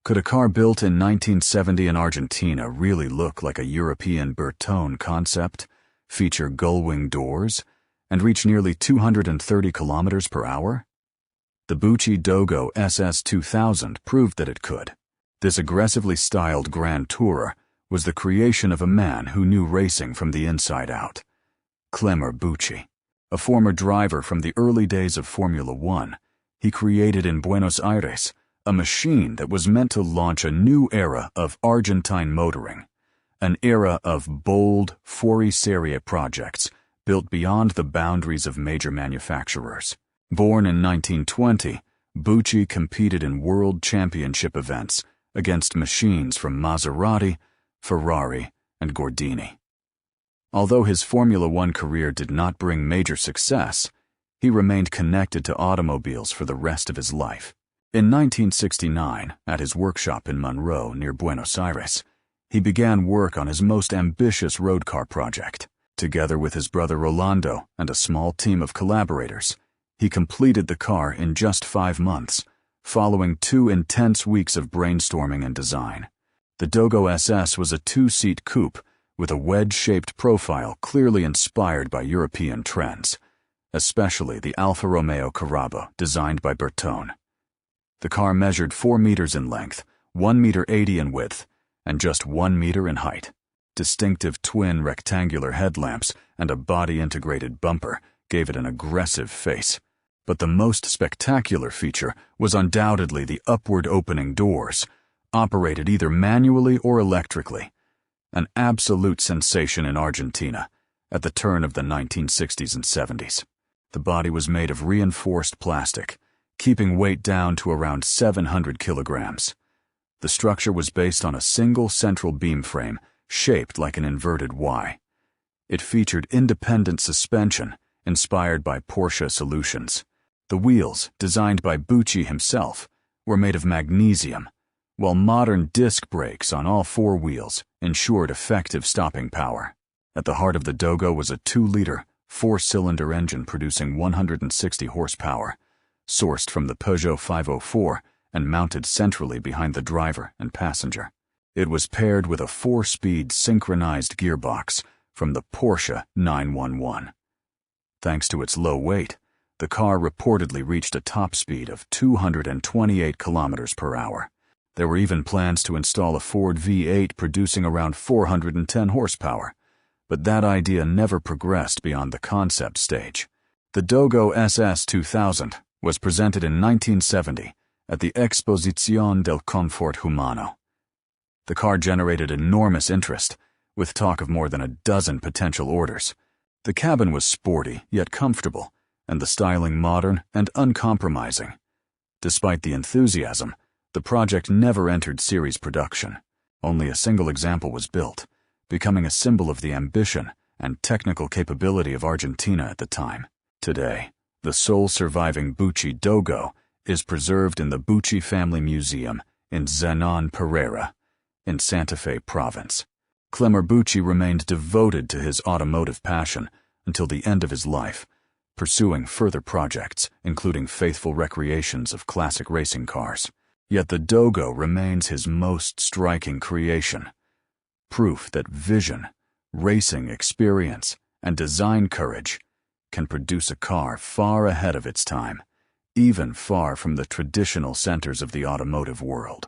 Could a car built in 1970 in Argentina really look like a European Bertone concept, feature gull-wing doors, and reach nearly 230 kilometers per hour? The Bucci Dogo SS2000 proved that it could. This aggressively styled Grand Tourer was the creation of a man who knew racing from the inside out. Clemmer Bucci, a former driver from the early days of Formula One, he created in Buenos Aires a machine that was meant to launch a new era of Argentine motoring, an era of bold, fuori-serie projects built beyond the boundaries of major manufacturers. Born in 1920, Bucci competed in world championship events against machines from Maserati, Ferrari, and Gordini. Although his Formula One career did not bring major success, he remained connected to automobiles for the rest of his life. In 1969, at his workshop in Monroe near Buenos Aires, he began work on his most ambitious road car project. Together with his brother Rolando and a small team of collaborators, he completed the car in just 5 months, following 2 intense weeks of brainstorming and design. The Dogo SS was a 2-seat coupe with a wedge-shaped profile clearly inspired by European trends, especially the Alfa Romeo Carrabbo designed by Bertone. The car measured 4 meters in length, 1.80 meters in width, and just 1 meter in height. Distinctive twin rectangular headlamps and a body-integrated bumper gave it an aggressive face. But the most spectacular feature was undoubtedly the upward opening doors, operated either manually or electrically. An absolute sensation in Argentina at the turn of the 1960s and 70s. The body was made of reinforced plastic, keeping weight down to around 700 kilograms. The structure was based on a single central beam frame shaped like an inverted Y. It featured independent suspension inspired by Porsche solutions. The wheels, designed by Bucci himself, were made of magnesium, while modern disc brakes on all 4 wheels ensured effective stopping power. At the heart of the Dogo was a 2-liter, 4-cylinder engine producing 160 horsepower, sourced from the Peugeot 504 and mounted centrally behind the driver and passenger. It was paired with a 4-speed synchronized gearbox from the Porsche 911. Thanks to its low weight, the car reportedly reached a top speed of 228 kilometers per hour. There were even plans to install a Ford V8 producing around 410 horsepower, but that idea never progressed beyond the concept stage. The Dogo SS2000 was presented in 1970 at the Exposición del Confort Humano. The car generated enormous interest, with talk of more than a dozen potential orders. The cabin was sporty yet comfortable, and the styling modern and uncompromising. Despite the enthusiasm, the project never entered series production. Only a single example was built, becoming a symbol of the ambition and technical capability of Argentina at the time. Today, the sole surviving Bucci Dogo is preserved in the Bucci Family Museum in Zenon Pereira, in Santa Fe Province. Clemmer Bucci remained devoted to his automotive passion until the end of his life, pursuing further projects, including faithful recreations of classic racing cars. Yet the Dogo remains his most striking creation, proof that vision, racing experience, and design courage can produce a car far ahead of its time, even far from the traditional centers of the automotive world.